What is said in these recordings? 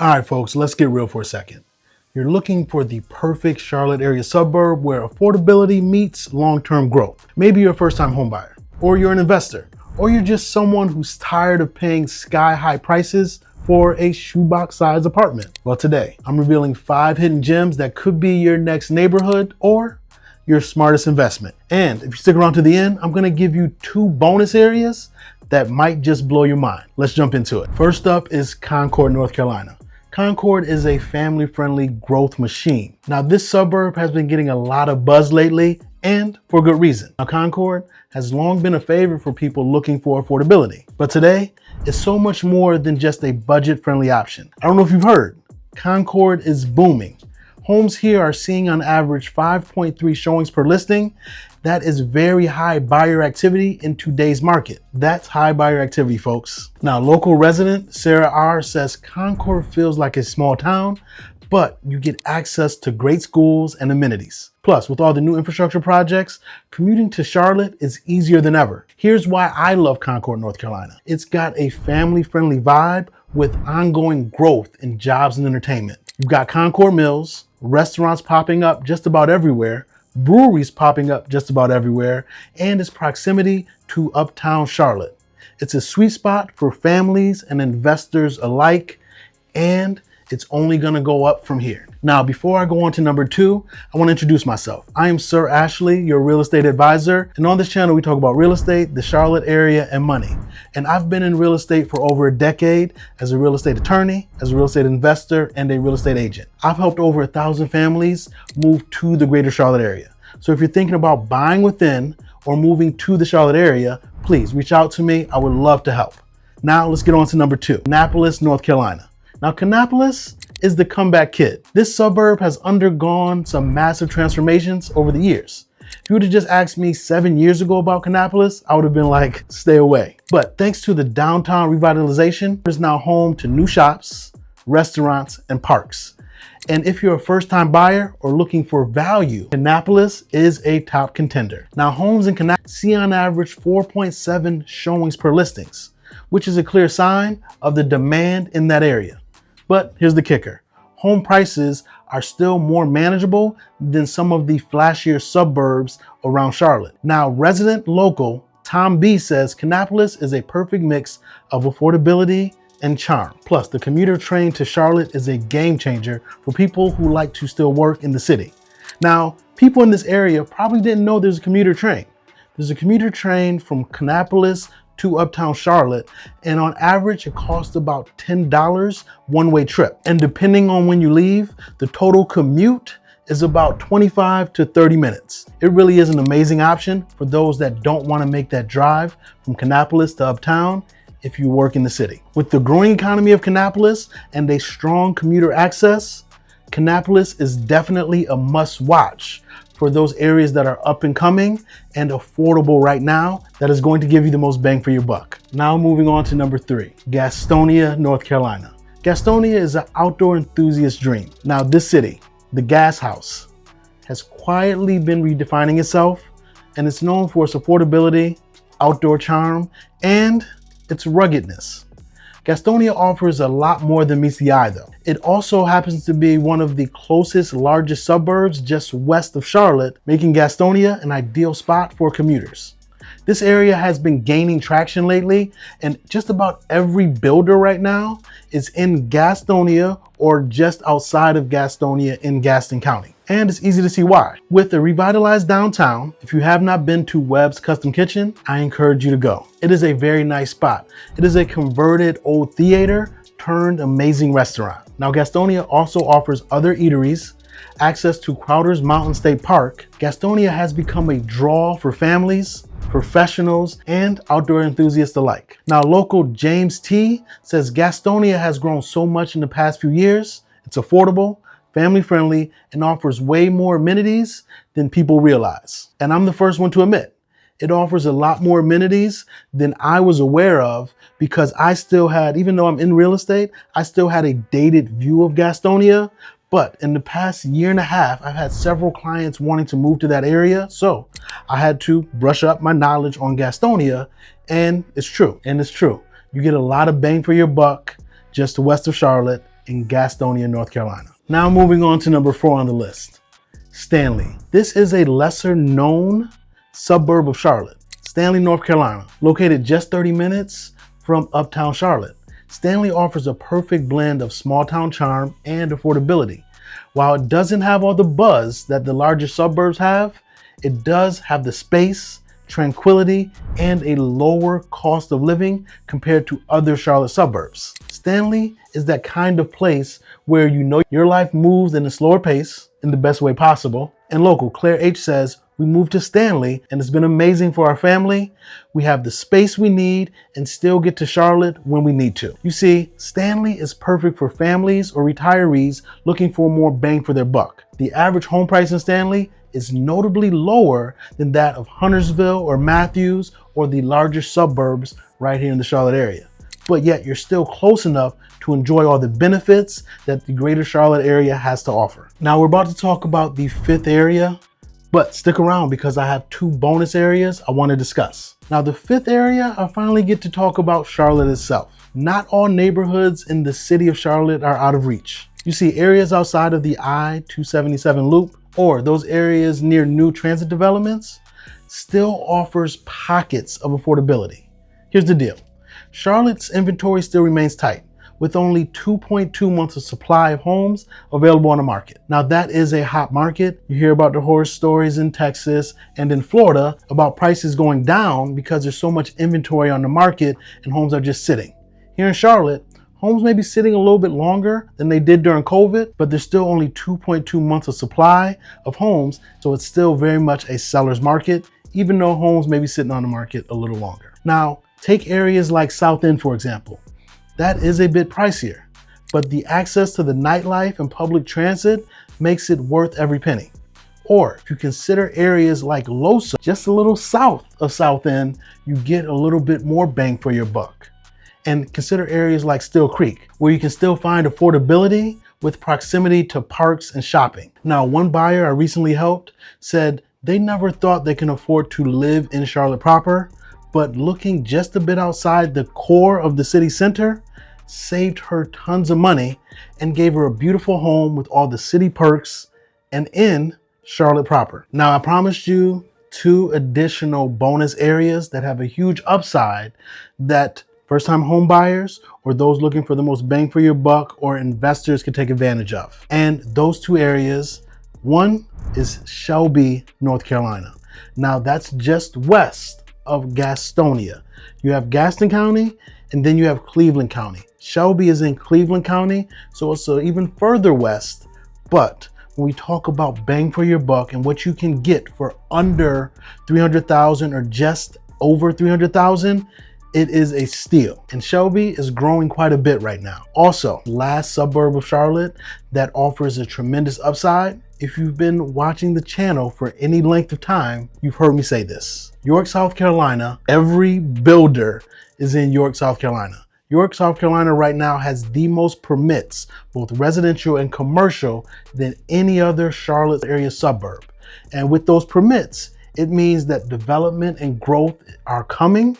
All right, folks, let's get real for a second. You're looking for the perfect Charlotte area suburb where affordability meets long-term growth. Maybe you're a first-time homebuyer, or you're an investor, or you're just someone who's tired of paying sky-high prices for a shoebox-sized apartment. Well, today, I'm revealing 5 hidden gems that could be your next neighborhood or your smartest investment. And if you stick around to the end, I'm gonna give you 2 bonus areas that might just blow your mind. Let's jump into it. First up is Concord, North Carolina. Concord is a family-friendly growth machine. Now, this suburb has been getting a lot of buzz lately, and for good reason. Now, Concord has long been a favorite for people looking for affordability, but today it's so much more than just a budget-friendly option. I don't know if you've heard, Concord is booming. Homes here are seeing on average 5.3 showings per listing. That is very high buyer activity in today's market. That's high buyer activity, folks. Now, local resident Sarah R says Concord feels like a small town, but you get access to great schools and amenities. Plus, with all the new infrastructure projects, commuting to Charlotte is easier than ever. Here's why I love Concord, North Carolina. It's got a family-friendly vibe with ongoing growth in jobs and entertainment. You've got Concord Mills, restaurants popping up just about everywhere, breweries popping up just about everywhere, and its proximity to uptown Charlotte. It's a sweet spot for families and investors alike, and it's only gonna go up from here. Now, before I go on to number 2, I wanna introduce myself. I am Sir Ashley, your real estate advisor. And on this channel, we talk about real estate, the Charlotte area, and money. And I've been in real estate for over a decade as a real estate attorney, as a real estate investor, and a real estate agent. I've helped over 1,000 families move to the greater Charlotte area. So if you're thinking about buying within or moving to the Charlotte area, please reach out to me. I would love to help. Now let's get on to number 2, Kannapolis, North Carolina. Now, Kannapolis is the comeback kid. This suburb has undergone some massive transformations over the years. If you would have just asked me 7 years ago about Kannapolis, I would have been like, stay away. But thanks to the downtown revitalization, it's now home to new shops, restaurants, and parks. And if you're a first-time buyer or looking for value, Kannapolis is a top contender. Now, homes in Kannapolis see on average 4.7 showings per listings, which is a clear sign of the demand in that area. But here's the kicker. Home prices are still more manageable than some of the flashier suburbs around Charlotte. Now, resident local Tom B says Kannapolis is a perfect mix of affordability and charm. Plus, the commuter train to Charlotte is a game changer for people who like to still work in the city. Now, people in this area probably didn't know there's a commuter train. There's a commuter train from Kannapolis to uptown Charlotte, and on average it costs about $10 one-way trip. And depending on when you leave, the total commute is about 25 to 30 minutes. It really is an amazing option for those that don't want to make that drive from Kannapolis to uptown if you work in the city. With the growing economy of Kannapolis and a strong commuter access, Kannapolis is definitely a must-watch for those areas that are up and coming and affordable right now, that is going to give you the most bang for your buck. Now moving on to number 3, Gastonia, North Carolina. Gastonia is an outdoor enthusiast dream. Now, this city, the gas house, has quietly been redefining itself, and it's known for its affordability, outdoor charm, and its ruggedness. Gastonia offers a lot more than meets the eye though. It also happens to be one of the closest, largest suburbs just west of Charlotte, making Gastonia an ideal spot for commuters. This area has been gaining traction lately, and just about every builder right now is in Gastonia or just outside of Gastonia in Gaston County. And it's easy to see why. With a revitalized downtown, if you have not been to Webb's Custom Kitchen, I encourage you to go. It is a very nice spot. It is a converted old theater turned amazing restaurant. Now, Gastonia also offers other eateries, access to Crowder's Mountain State Park. Gastonia has become a draw for families, professionals, and outdoor enthusiasts alike. Now, local James T says Gastonia has grown so much in the past few years. It's affordable, family-friendly, and offers way more amenities than people realize. And I'm the first one to admit, it offers a lot more amenities than I was aware of, because I still had, even though I'm in real estate, I still had a dated view of Gastonia. But in the past year and a half, I've had several clients wanting to move to that area. So I had to brush up my knowledge on Gastonia, and it's true. You get a lot of bang for your buck just west of Charlotte, in Gastonia, North Carolina. Now moving on to number 4 on the list, Stanley. This is a lesser known suburb of Charlotte. Stanley, North Carolina, located just 30 minutes from uptown Charlotte. Stanley offers a perfect blend of small town charm and affordability. While it doesn't have all the buzz that the larger suburbs have, it does have the space, tranquility, and a lower cost of living compared to other Charlotte suburbs. Stanley is that kind of place where you know your life moves in a slower pace in the best way possible. And local Claire H says, "We moved to Stanley and it's been amazing for our family. We have the space we need and still get to Charlotte when we need to." You see, Stanley is perfect for families or retirees looking for more bang for their buck. The average home price in Stanley is notably lower than that of Huntersville or Matthews or the larger suburbs right here in the Charlotte area. But yet you're still close enough to enjoy all the benefits that the greater Charlotte area has to offer. Now we're about to talk about the 5th area, but stick around because I have 2 bonus areas I want to discuss. Now the 5th area, I finally get to talk about Charlotte itself. Not all neighborhoods in the city of Charlotte are out of reach. You see, areas outside of the I-277 loop or those areas near new transit developments still offers pockets of affordability. Here's the deal. Charlotte's inventory still remains tight, with only 2.2 months of supply of homes available on the market. Now that is a hot market. You hear about the horror stories in Texas and in Florida about prices going down because there's so much inventory on the market and homes are just sitting. Here in Charlotte, homes may be sitting a little bit longer than they did during COVID, but there's still only 2.2 months of supply of homes, so it's still very much a seller's market, even though homes may be sitting on the market a little longer. Now, take areas like South End, for example. That is a bit pricier, but the access to the nightlife and public transit makes it worth every penny. Or if you consider areas like Losa, just a little south of South End, you get a little bit more bang for your buck. And consider areas like Still Creek, where you can still find affordability with proximity to parks and shopping. Now, one buyer I recently helped said they never thought they can afford to live in Charlotte proper, but looking just a bit outside the core of the city center saved her tons of money and gave her a beautiful home with all the city perks and in Charlotte proper. Now, I promised you 2 additional bonus areas that have a huge upside that first-time home buyers or those looking for the most bang for your buck or investors can take advantage of. And those 2 areas, one is Shelby, North Carolina. Now that's just west of Gastonia. You have Gaston County and then you have Cleveland County. Shelby is in Cleveland County, so it's even further west. But when we talk about bang for your buck and what you can get for under $300,000 or just over $300,000, it is a steal. And Shelby is growing quite a bit right now. Also, last suburb of Charlotte that offers a tremendous upside. If you've been watching the channel for any length of time, you've heard me say this. York, South Carolina, every builder is in York, South Carolina. York, South Carolina right now has the most permits, both residential and commercial, than any other Charlotte area suburb. And with those permits, it means that development and growth are coming.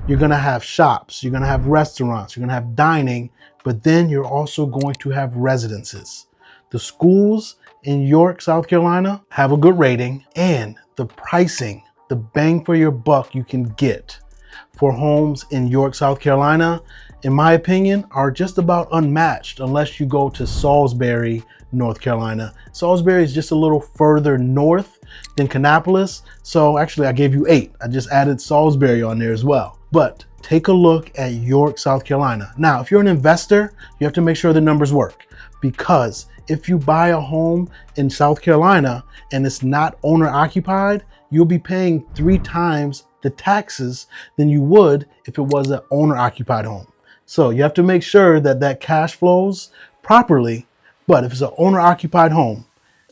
You're gonna have shops, you're gonna have restaurants, you're gonna have dining, but then you're also going to have residences. The schools in York, South Carolina have a good rating, and the pricing, the bang for your buck you can get for homes in York, South Carolina, in my opinion, are just about unmatched unless you go to Salisbury, North Carolina. Salisbury is just a little further north than Kannapolis, so actually I gave you 8. I just added Salisbury on there as well. But take a look at York, South Carolina. Now, if you're an investor, you have to make sure the numbers work, because if you buy a home in South Carolina and it's not owner occupied, you'll be paying 3 times the taxes than you would if it was an owner occupied home. So you have to make sure that that cash flows properly. But if it's an owner occupied home,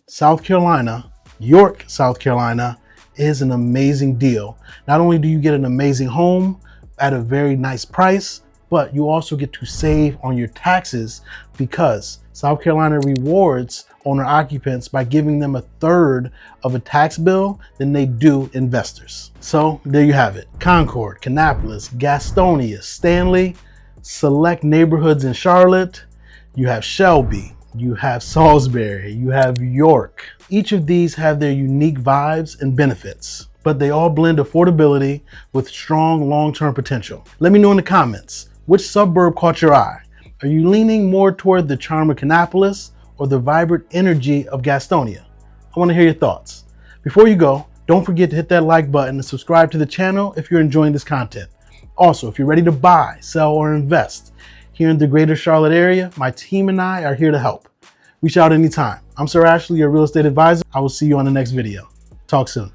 South Carolina, York, South Carolina is an amazing deal. Not only do you get an amazing home at a very nice price, but you also get to save on your taxes because South Carolina rewards owner occupants by giving them 1/3 of a tax bill than they do investors. So there you have it. Concord, Kannapolis, Gastonia, Stanley, select neighborhoods in Charlotte. You have Shelby, you have Salisbury, you have York. Each of these have their unique vibes and benefits, but they all blend affordability with strong long-term potential. Let me know in the comments, which suburb caught your eye? Are you leaning more toward the charm of Kannapolis or the vibrant energy of Gastonia? I want to hear your thoughts. Before you go, don't forget to hit that like button and subscribe to the channel if you're enjoying this content. Also, if you're ready to buy, sell, or invest here in the greater Charlotte area, my team and I are here to help. Reach out anytime. I'm Sir Ashley, your real estate advisor. I will see you on the next video. Talk soon.